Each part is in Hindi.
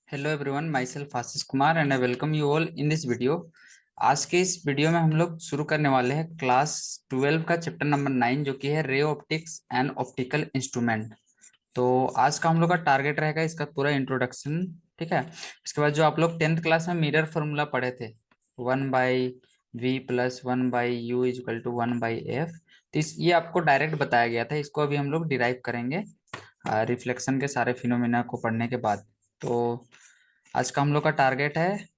Hello everyone, my self Ashish Kumar and I welcome you all in this video. आज के इस वीडियो में हम लोग शुरू करने वाले हैं क्लास 12 का चैप्टर नंबर 9 जो कि है ray optics and optical instrument. तो आज का हम लोग का टारगेट रहेगा इसका पूरा इंट्रोडक्शन। ठीक है। इसके बाद जो आप लोग 10th क्लास में मिरर फार्मूला पढ़े थे, 1/v+1/u=1/f, तो ये आपको डायरेक्ट बताया गया था। इसको अभी हम लोग डिराइव करेंगे रिफ्लेक्शन के सारे फिनोमेना को पढ़ने के बाद। तो आज का हम लोग का टारगेट है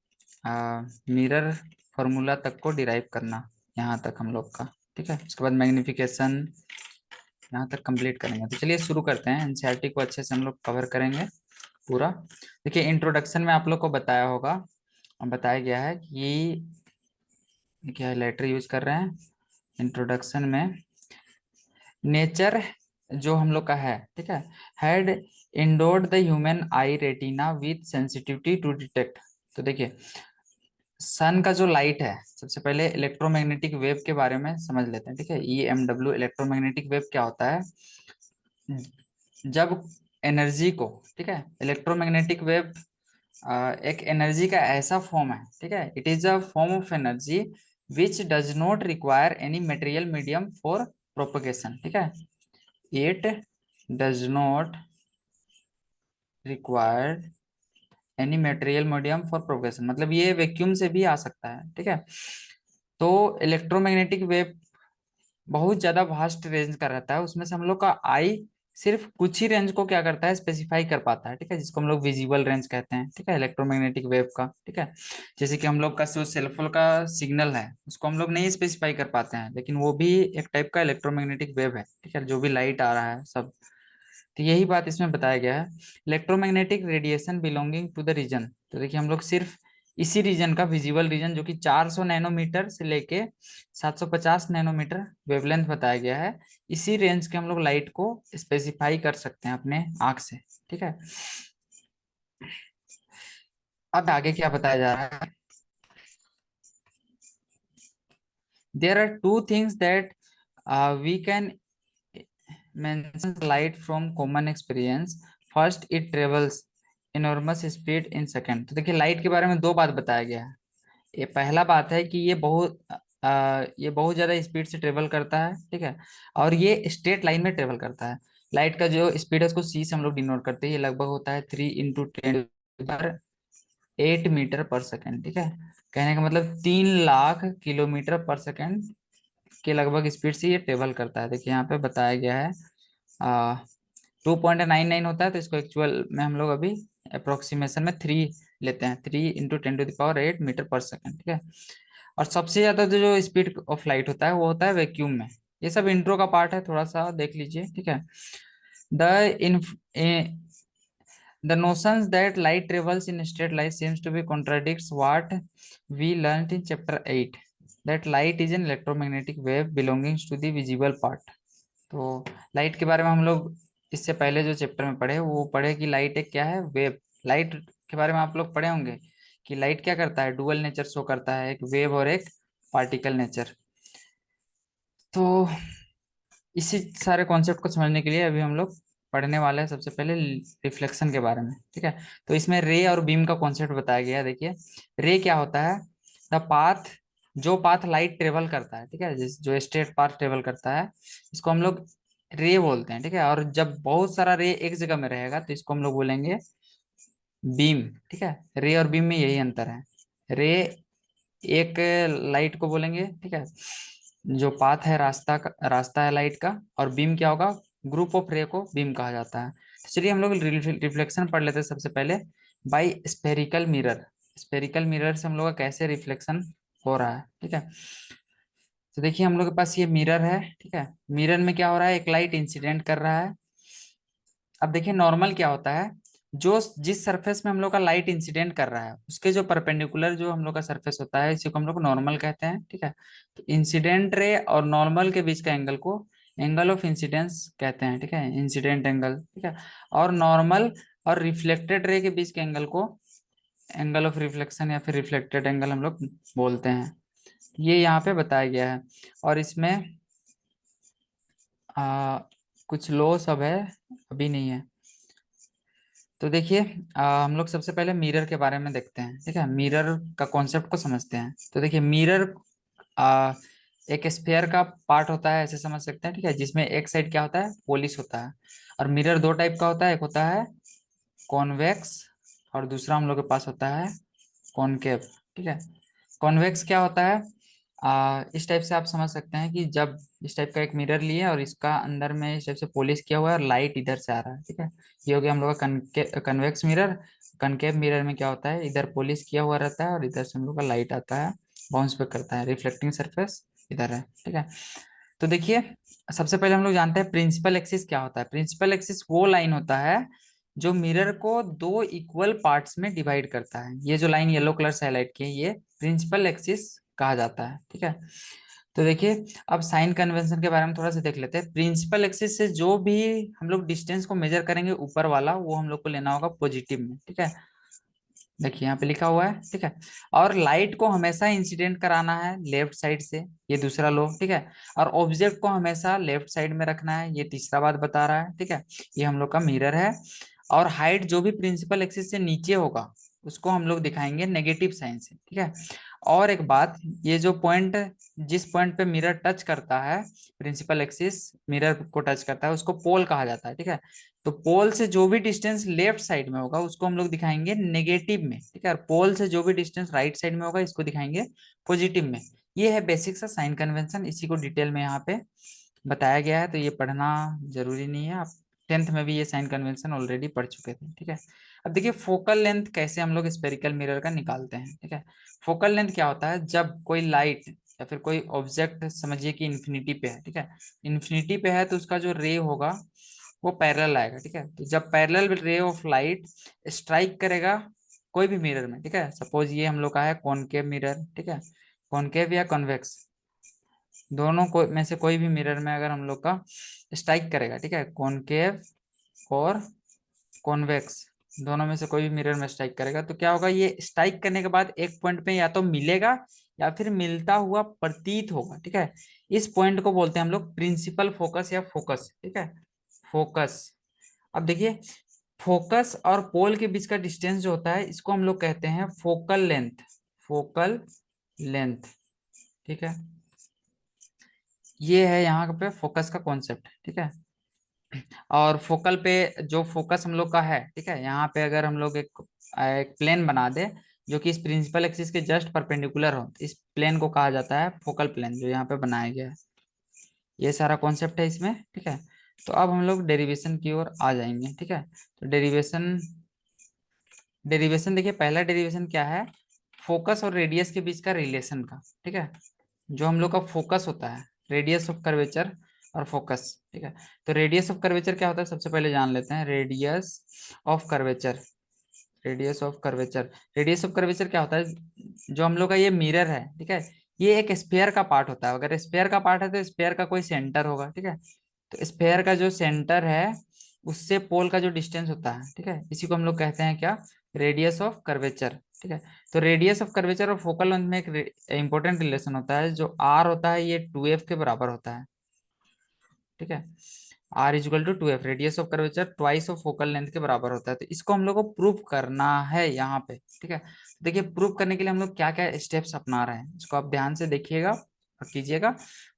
मिरर फॉर्मूला तक को डिराइव करना, यहाँ तक हम लोग का। ठीक है। उसके बाद मैग्निफिकेशन यहाँ तक कंप्लीट करेंगे। तो चलिए शुरू करते हैं। एनसीईआरटी को अच्छे से हम लोग कवर करेंगे पूरा। देखिए, इंट्रोडक्शन में आप लोग को बताया होगा, बताया गया है कि क्या लेटर यूज कर रहे हैं इंट्रोडक्शन में। नेचर जो हम लोग का है, ठीक है, had endowed the human eye retina with sensitivity to detect. तो देखिए, सन का जो लाइट है, सबसे पहले इलेक्ट्रोमैग्नेटिक वेव के बारे में समझ लेते हैं। ठीक है। EMW इलेक्ट्रोमैग्नेटिक वेव क्या होता है? जब एनर्जी को, ठीक है, इलेक्ट्रोमैग्नेटिक वेव एक एनर्जी का ऐसा फॉर्म है, ठीक है, it is a form of energy which does not require any material medium for propagation. ठीक है। It does not require any material medium for propagation, मतलब ये वैक्यूम से भी आ सकता है। ठीक है। तो इलेक्ट्रोमैग्नेटिक वेव बहुत ज्यादा वास्ट रेंज का रहता है। उसमें से हम लोग का आई सिर्फ कुछ ही रेंज को क्या करता है, स्पेसिफाई कर पाता है। ठीक है। जिसको हम लोग विजिबल रेंज कहते हैं। ठीक है, इलेक्ट्रोमैग्नेटिक वेव का। ठीक है। जैसे कि हम लोग का जो सेलफोन का सिग्नल है उसको हम लोग नहीं स्पेसिफाई कर पाते हैं, लेकिन वो भी एक टाइप का इलेक्ट्रोमैग्नेटिक वेव है। ठीक है। जो भी लाइट आ रहा है सब, तो यही बात इसमें बताया गया है। Electromagnetic radiation belonging to the region. तो देखिए, हम लोग सिर्फ इसी रीजन का, विजिबल रीजन, जो कि 400 नैनोमीटर से लेके 750 नैनोमीटर वेवलेंथ बताया गया है, इसी रेंज के हम लोग लाइट को स्पेसिफाई कर सकते हैं अपने आंख से। ठीक है। अब आगे क्या बताया जा रहा है? There are two things that we can mentions light from common experience. First, it travels enormous speed in second। तो देखिए, लाइट के बारे में दो बात बताया गया है। ये पहला बात है कि ये बहुत ज्यादा स्पीड से ट्रेवल करता है। ठीक है। और ये स्ट्रेट लाइन में ट्रेवल करता है। लाइट का जो स्पीड है उसको सी से हम लोग डिनोट करते हैं। ये लगभग होता है 3 × 10⁸ ठीक है। कहने का मतलब 3 लाख किलोमीटर पर सेकेंड के लगभग स्पीड से ये ट्रेवल करता है। देखिए, यहाँ पे बताया गया है 2.99 होता है, तो इसको एक्चुअल में हम लोग अभी अप्रोक्सीमेशन में 3 लेते हैं, 3 × 10⁸मीटर पर सेकेंड। ठीक है। और सबसे ज्यादा जो स्पीड ऑफ लाइट होता है वो होता है वैक्यूम में। ये सब इंट्रो का पार्ट है, थोड़ा सा देख लीजिए। ठीक है। The in the notions that light travels in straight line seems to be contradicts what we learned in chapter 8, that light is an electromagnetic wave belonging to the visible part। तो लाइट के बारे में हम लोग इससे पहले जो चैप्टर में पढ़े वो पढ़े कि लाइट एक क्या है, वेव। लाइट के बारे में आप लोग पढ़े होंगे कि लाइट क्या करता है, डुअल नेचर शो करता है, एक वेव और एक पार्टिकल नेचर। तो इसी सारे कॉन्सेप्ट को समझने के लिए अभी हम लोग पढ़ने वाले हैं सबसे पहले रिफ्लेक्शन के बारे में। ठीक है। तो इसमें रे और बीम का कॉन्सेप्ट बताया गया है। देखिए, रे क्या होता है? द पाथ, जो पाथ लाइट ट्रेवल करता है, ठीक है, जो स्ट्रेट पाथ ट्रेवल करता है, इसको हम लोग रे बोलते हैं। ठीक है। और जब बहुत सारा रे एक जगह में रहेगा तो इसको हम लोग बोलेंगे बीम। ठीक है। रे और बीम में यही अंतर है। रे एक लाइट को बोलेंगे, ठीक है, जो पाथ है, रास्ता है लाइट का। और बीम क्या होगा? ग्रुप ऑफ रे को बीम कहा जाता है। तो चलिए हम लोग रिफ्लेक्शन पढ़ लेते हैं सबसे पहले। By spherical mirror. Spherical mirror से हम लोग का कैसे रिफ्लेक्शन हो रहा है। ठीक है। तो देखिए, हम लोग के पास ये मिरर है। ठीक है। मिरर में क्या हो रहा है? एक लाइट इंसिडेंट कर रहा है। अब देखिए, नॉर्मल क्या होता है? जो जिस सरफेस में हम लोग का लाइट इंसिडेंट कर रहा है उसके जो परपेंडिकुलर जो हम लोग का सरफेस होता है, इसी को हम लोग नॉर्मल कहते हैं। ठीक है। तो इंसिडेंट रे और नॉर्मल के बीच का एंगल को एंगल ऑफ इंसिडेंस कहते हैं। ठीक है, इंसिडेंट एंगल। ठीक है। और नॉर्मल और रिफ्लेक्टेड रे के बीच के एंगल को एंगल ऑफ रिफ्लेक्शन या फिर रिफ्लेक्टेड एंगल हम लोग बोलते हैं। ये यहाँ पे बताया गया है। और इसमें आ, कुछ लो सब है, अभी नहीं है। तो देखिए हम लोग सबसे पहले मिरर के बारे में देखते हैं, ठीक है। मिरर का कॉन्सेप्ट को समझते हैं। तो देखिए मिरर आ, एक स्फेयर का पार्ट होता है, ऐसे समझ सकते हैं, ठीक है, जिसमें एक साइड क्या होता है, पॉलिश होता है। और मिरर दो टाइप का होता है, एक होता है कॉन्वेक्स और दूसरा हम लोग के पास होता है कॉनकेव, ठीक है। कॉन्वेक्स क्या होता है, इस टाइप से आप समझ सकते हैं कि जब इस टाइप का एक मिरर लिए और इसका अंदर में इस टाइप से पॉलिश किया हुआ है और लाइट इधर से आ रहा है, ठीक है। ये हो गया हम लोग का कन्वेक्स मिरर। कनकेव मिरर में क्या होता है, इधर पॉलिश किया हुआ रहता है और इधर से हम लोग का लाइट आता है, बाउंस पे करता है, रिफ्लेक्टिंग सरफेस इधर है, ठीक है। तो देखिए सबसे पहले हम लोग जानते हैं प्रिंसिपल एक्सिस क्या होता है। प्रिंसिपल एक्सिस वो लाइन होता है जो मिरर को दो इक्वल पार्ट्स में डिवाइड करता है। ये जो लाइन येलो कलर से हाईलाइट की है, ये प्रिंसिपल एक्सिस कहा जाता है, ठीक है। तो देखिए अब साइन कन्वेंशन के बारे में थोड़ा सा देख लेते हैं। प्रिंसिपल एक्सिस से जो भी हम लोग डिस्टेंस को मेजर करेंगे ऊपर वाला, वो हम लोग को लेना होगा पॉजिटिव में, ठीक है। देखिए यहाँ पे लिखा हुआ है, ठीक है। और लाइट को हमेशा इंसिडेंट कराना है लेफ्ट साइड से, ये दूसरा लो, ठीक है। और ऑब्जेक्ट को हमेशा लेफ्ट साइड में रखना है, ये तीसरा बात बता रहा है, ठीक है। ये हम लोग का मिरर है। और हाइट जो भी प्रिंसिपल एक्सिस से नीचे होगा उसको हम लोग दिखाएंगे नेगेटिव साइन से, ठीक है। और एक बात, ये जो पॉइंट, जिस पॉइंट पे मिरर टच करता है, प्रिंसिपल एक्सिस मिरर को टच करता है, उसको पोल कहा जाता है, ठीक है। तो पोल से जो भी डिस्टेंस लेफ्ट साइड में होगा उसको हम लोग दिखाएंगे नेगेटिव में, ठीक है। और पोल से जो भी डिस्टेंस राइट साइड में होगा इसको दिखाएंगे पॉजिटिव में। ये है बेसिक सा साइन कन्वेंशन, इसी को डिटेल में यहाँ पे बताया गया है, तो ये पढ़ना जरूरी नहीं है। आप टेंथ में भी ये साइन कन्वेंशन ऑलरेडी पढ़ चुके थे, ठीक है। अब देखिए फोकल लेंथ कैसे हम लोग स्पेरिकल मिरर का निकालते हैं, ठीक है। फोकल लेंथ क्या होता है, जब कोई लाइट या फिर कोई ऑब्जेक्ट समझिए कि इन्फिनिटी पे है, ठीक है। इन्फिनिटी पे है तो उसका जो रे होगा वो पैरेलल आएगा, ठीक है। तो जब parallel ray of light strike करेगा कोई भी मिरर में, ठीक है, सपोज ये हम लोग का है कॉनकेव मिरर, ठीक है। कॉनकेव या कॉन्वेक्स, दोनों को में से कोई भी मिरर में अगर हम लोग का स्ट्राइक करेगा, ठीक है, कॉनकेव और कॉन्वेक्स, दोनों में से कोई भी मिरर में स्ट्राइक करेगा, तो क्या होगा, ये स्ट्राइक करने के बाद एक पॉइंट पे या तो मिलेगा या फिर मिलता हुआ प्रतीत होगा, ठीक है। इस पॉइंट को बोलते हैं हम लोग प्रिंसिपल फोकस या फोकस, ठीक है, फोकस। अब देखिए फोकस और पोल के बीच का डिस्टेंस जो होता है इसको हम लोग कहते हैं फोकल लेंथ, फोकल लेंथ, ठीक है। ये है यहाँ पे फोकस का कॉन्सेप्ट, ठीक है। और फोकल पे जो फोकस हम लोग का है, ठीक है, यहाँ पे अगर हम लोग एक प्लेन बना दे जो कि इस प्रिंसिपल एक्सिस के जस्ट परपेंडिकुलर हो, तो इस प्लेन को कहा जाता है फोकल प्लेन, जो यहाँ पे बनाया गया है। ये सारा कॉन्सेप्ट है इसमें, ठीक है। तो अब हम लोग डेरिवेशन की ओर आ जाएंगे, ठीक है। तो डेरिवेशन, डेरिवेशन देखिए पहला डेरिवेशन क्या है, फोकस और रेडियस के बीच का रिलेशन का, ठीक है। जो हम लोग का फोकस होता है, रेडियस ऑफ कर्वेचर और फोकस, ठीक है। तो रेडियस ऑफ कर्वेचर क्या होता है, सबसे पहले जान लेते हैं। Radius of curvature, radius of curvature, radius of curvature क्या होता है, जो हम लोग का ये मिरर है, ठीक है, ये एक स्पेयर का पार्ट होता है। अगर स्पेयर का पार्ट है तो स्पेयर का कोई सेंटर होगा, ठीक है। तो स्पेयर का जो सेंटर है उससे पोल का जो डिस्टेंस होता है, ठीक है, इसी को हम लोग कहते हैं क्या, रेडियस ऑफ कर्वेचर, ठीक है। तो रेडियस ऑफ कर्वेचर और फोकल लेंथ में एक इंपॉर्टेंट रिलेशन होता है, जो आर होता है ये 2f के बराबर होता है, ठीक है। R is equal to 2f, radius of curvature twice of focal length के बराबर होता है। तो इसको हम लोग को प्रूव करना है यहाँ पे, ठीक है। देखिए प्रूव करने के लिए हम लोग क्या क्या स्टेप्स अपना रहे हैं, इसको आप ध्यान से देखिएगा और कीजिएगा,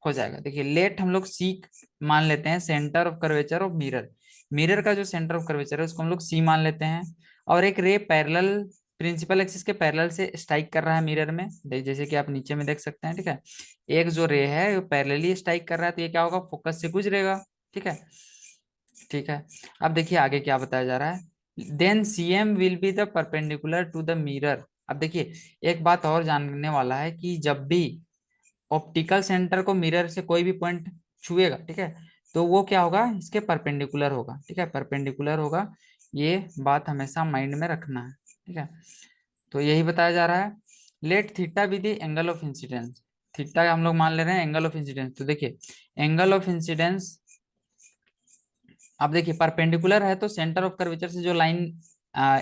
हो जाएगा। देखिए लेट हम लोग सी मान लेते हैं, centre of curvature of mirror, mirror का जो सेंटर ऑफ कर्वेचर है उसको हम लोग सी मान लेते हैं। और एक रे पैरेलल प्रिंसिपल एक्सिस के पैरेलल से स्ट्राइक कर रहा है मिरर में, जैसे कि आप नीचे में देख सकते हैं, ठीक है। एक जो रे है वो पैरेलली स्ट्राइक कर रहा है, तो ये क्या होगा, फोकस से गुजरेगा, ठीक है, ठीक है। अब देखिए आगे क्या बताया जा रहा है, then CM will be the perpendicular to the mirror. अब देखिए एक बात और जानने वाला है कि जब भी ऑप्टिकल सेंटर को मिरर से कोई भी पॉइंट छुएगा, ठीक है, तो वो क्या होगा, इसके परपेंडिकुलर होगा, ठीक है, परपेंडिकुलर होगा। ये बात हमेशा माइंड में रखना है, ठीक है। तो यही बताया जा रहा है। Let theta be the angle of incidence, theta हम लोग मान ले रहे हैं एंगल ऑफ इंसिडेंस। तो देखिए एंगल ऑफ इंसिडेंस, अब देखिए परपेंडिकुलर है तो सेंटर ऑफ कर्वेचर से जो लाइन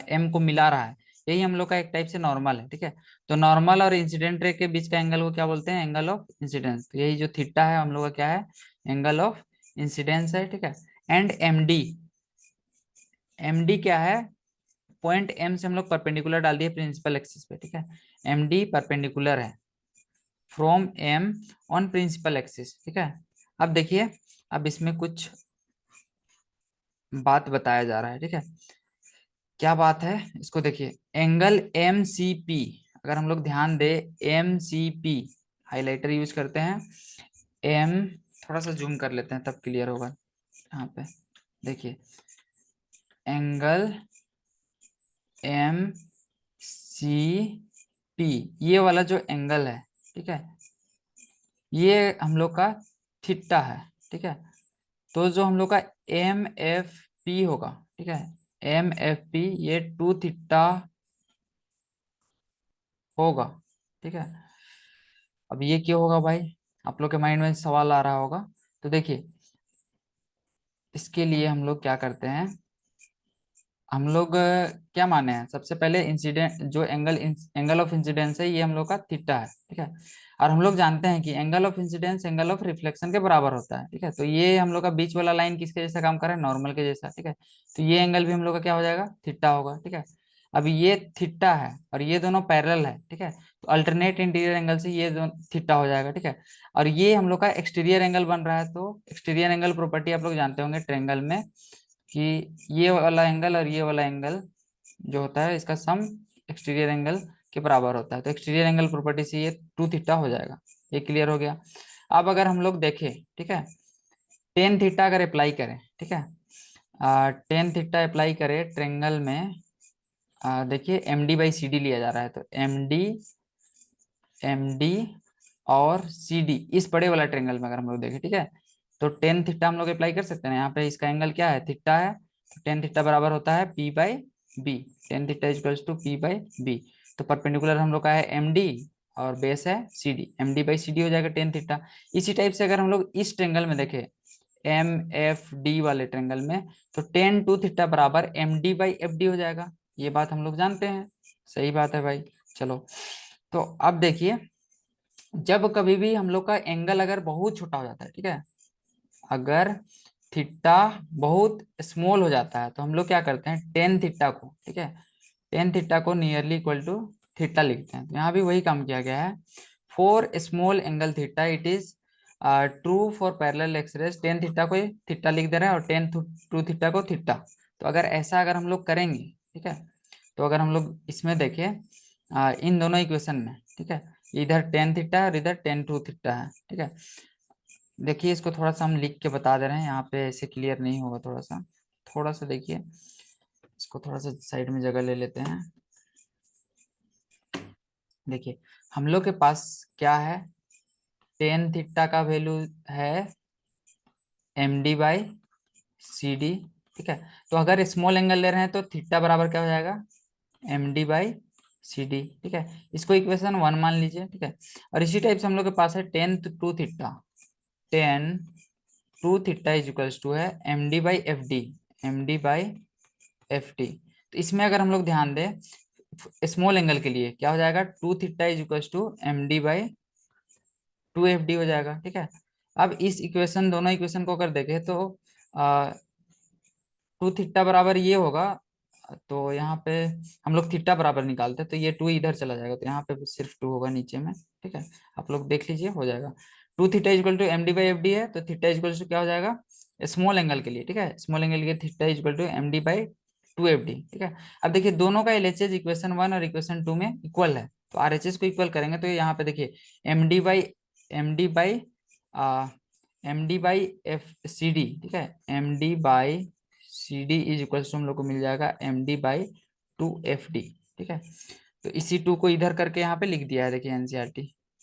एम को मिला रहा है, यही हम लोग का एक टाइप से नॉर्मल है, ठीक है। तो नॉर्मल और इंसिडेंट रे के बीच का एंगल को क्या बोलते हैं, एंगल ऑफ इंसिडेंस। तो यही जो थीटा है हम लोग का क्या है, एंगल ऑफ इंसिडेंस है, ठीक है। एंड एमडी, एमडी क्या है, पॉइंट एम से हम लोग परपेंडिकुलर डाल दिए प्रिंसिपल एक्सिस पे, ठीक है। एम डी परपेंडिकुलर है from M on principal axis, ठीक है। अब देखिए, अब इसमें कुछ बात बताया जा रहा है, ठीक है। क्या बात है, इसको देखिए, एंगल एम सी पी, अगर हम लोग ध्यान दे, M C P, highlighter use करते हैं, एम, थोड़ा सा जूम कर लेते हैं तब क्लियर होगा। यहाँ पे देखिए, एंगल एम सी पी, ये वाला जो एंगल है, ठीक है, ये हम लोग का थीटा है, ठीक है। तो जो हम लोग का एम एफ पी होगा, ठीक है, एम एफ पी, ये 2 थीटा होगा, ठीक है। अब ये क्यों होगा भाई, आप लोग के माइंड में सवाल आ रहा होगा। तो देखिए, इसके लिए हम लोग क्या करते हैं, हम लोग क्या माने हैं, सबसे पहले इंसिडेंट जो एंगल ऑफ इंसिडेंस है, ये हम लोग का थीटा है, ठीक है। और हम लोग जानते हैं कि angle of incidence angle of reflection के बराबर होता है, ठीक है। तो ये हम लोग का बीच वाला लाइन किसके जैसा काम कर रहा है, नॉर्मल के जैसा, ठीक है। तो ये एंगल भी हम लोग का क्या हो जाएगा, थीटा होगा, ठीक है। अब ये थीटा है और ये दोनों पैरेलल है, ठीक है। तो अल्टरनेट इंटीरियर एंगल से ये दोनों थीटा हो जाएगा, ठीक है। और ये हम लोग का एक्सटीरियर एंगल बन रहा है, तो एक्सटीरियर एंगल प्रॉपर्टी आप लोग जानते होंगे ट्रायंगल में, कि ये वाला एंगल और ये वाला एंगल जो होता है, इसका सम एक्सटीरियर एंगल के बराबर होता है। तो एक्सटीरियर एंगल प्रॉपर्टी से ये 2 थीटा हो जाएगा, ये क्लियर हो गया। अब अगर हम लोग देखें, ठीक है, टेन थीटा अगर अप्लाई करें, ठीक है, टेन थीटा अप्लाई करें ट्रेंगल में, देखिए M D by C D लिया जा रहा है, तो एम डी और सी डी, इस बड़े वाला ट्रेंगल में अगर हम लोग देखें, ठीक है, तो टेन थीटा हम लोग अप्लाई कर सकते हैं। यहाँ पे इसका एंगल क्या है, थीटा है, तो टेन थीटा बराबर होता है P by B, tan theta equals to P by B. तो परपेंडिकुलर हम लोग का है एम डी और बेस है C D, M D by C D हो जाएगा टेन थीटा। इसी टाइप से अगर हम लोग इस ट्रेंगल में देखें, एम एफ डी वाले ट्रेंगल में, तो टेन टू थीटा बराबर M D by F D हो जाएगा। ये बात हम लोग जानते हैं, सही बात है भाई। चलो, तो अब देखिए, जब कभी भी हम लोग का एंगल अगर बहुत छोटा हो जाता है, ठीक है, अगर थीटा बहुत स्मॉल हो जाता है, तो हम लोग क्या करते हैं, टेन थीटा को, ठीक है, टेन थीटा को नियरली इक्वल टू थीटा लिखते हैं। तो यहाँ भी वही काम किया गया है, for small angle theta it is true for parallel X rays, tan theta को थीटा लिख दे रहे हैं और टेन टू थीटा को थीटा। तो अगर ऐसा अगर हम लोग करेंगे, ठीक है, तो अगर हम लोग इसमें देखें, इन दोनों इक्वेशन में, ठीक है, इधर टेन थीटा है और इधर टेन टू थीटा है, ठीक है। देखिए, इसको थोड़ा सा हम लिख के बता दे रहे हैं, यहाँ पे ऐसे क्लियर नहीं होगा, थोड़ा सा देखिए, इसको थोड़ा सा साइड में जगह ले लेते हैं। देखिए, हम लोग के पास क्या है, टेन थीटा का वैल्यू है M D by C D, ठीक है। तो अगर स्मॉल एंगल ले रहे हैं तो थीटा बराबर क्या हो जाएगा, M D by C D, ठीक है। इसको इक्वेशन 1 मान लीजिए, ठीक है। और इसी टाइप से हम लोग के पास है tan two theta, tan two theta is equals to है M D by F D, M D by F D. तो इसमें अगर हम लोग ध्यान दें, स्मॉल एंगल के लिए क्या हो जाएगा, two theta is equals to M D by two F D हो जाएगा, ठीक है। अब इस इक्वेशन, दोनों इक्वेशन को अगर देखें, तो टू थीटा बराबर ये होगा, तो यहाँ पे हम लोग थीटा बराबर निकालते हैं, तो ये टू इधर चला जाएगा, तो यहाँ पे सिर्फ टू होगा नीचे में, ठीक है। आप लोग देख लीजिए, हो जाएगा two theta equal to M D by F D है, तो थीटा इक्वल टू क्या हो जाएगा, स्मॉल एंगल के लिए, ठीक है, स्मॉल एंगल के theta equal to M D by two F D, ठीक है। अब देखिए, दोनों का एलएचएस इक्वेशन 1 और इक्वेशन 2 में इक्वल है, तो आरएचएस को इक्वल करेंगे, तो यहाँ पे देखिए M D by M D by M D by F C D, ठीक है, M D by C D is equal to हम लोग को मिल जाएगा M D by two F D, ठीक है। तो इसी टू को इधर करके यहाँ पे लिख दिया है, देखिए एनसीईआरटी,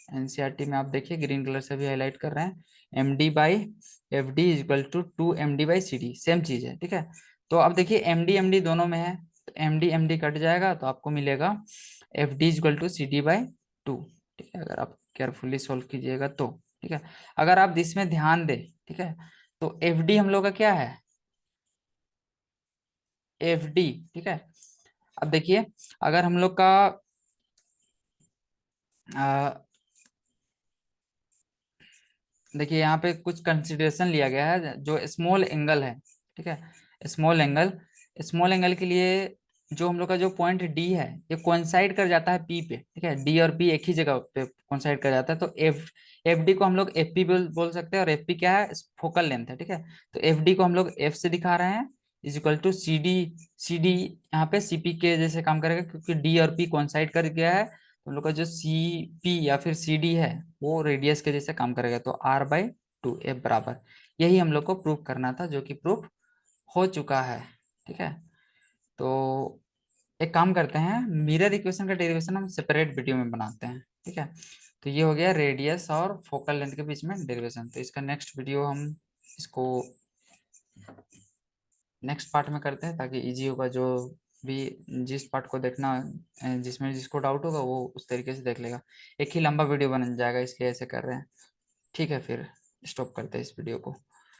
एनसीईआरटी में आप देखिए ग्रीन कलर से भी हाईलाइट कर रहे हैं, M D by F D is equal to two M D by C D, same चीज है, ठीक है। तो अब देखिए एम डी दोनों में है, तो एम डी कट जाएगा, तो आपको मिलेगा F D is equal to C D by two, ठीक है, अगर आप केयरफुली सोल्व कीजिएगा तो, ठीक है। अगर आप इसमें ध्यान दें, ठीक है, तो एफ डी हम लोग का क्या है, एफ डी, ठीक है। अब देखिए, अगर हम लोग का देखिए, यहाँ पे कुछ कंसिडरेशन लिया गया है, जो स्मॉल एंगल है, ठीक है, स्मॉल एंगल, स्मॉल एंगल के लिए जो हम लोग का जो पॉइंट डी है ये कोइंसाइड कर जाता है पी पे, ठीक है, डी और पी एक ही जगह पे कोइंसाइड कर जाता है, तो एफ डी को हम लोग एफ पी बोल सकते हैं, और एफ पी क्या है, फोकल लेंथ है, ठीक है। तो एफ डी को हम लोग एफ से दिखा रहे हैं, is equal to C D. C D यहाँ पे सी पी के जैसे काम करेगा, क्योंकि डी और पी कोइंसाइड कर गया है, तो हम लोग का जो सी पी या फिर सी डी है वो रेडियस के जैसे काम करेगा, तो आर बाई टू एफ बराबर। यही हम लोग को प्रूफ करना था, जो कि प्रूफ हो चुका है, ठीक है। तो एक काम करते हैं, मिरर इक्वेशन का डेरिवेशन हम सेपरेट वीडियो में बनाते हैं, ठीक है। तो ये हो गया रेडियस और फोकल लेंथ के बीच में डेरिवेशन। तो इसका नेक्स्ट वीडियो हम इसको नेक्स्ट पार्ट में करते हैं, ताकि इजी होगा, जो भी जिस पार्ट को देखना जिसमें जिसको डाउट होगा वो उस तरीके से देख लेगा। एक ही लंबा वीडियो बन जाएगा, इसलिए ऐसे कर रहे हैं, ठीक है। फिर स्टॉप करते हैं इस वीडियो को।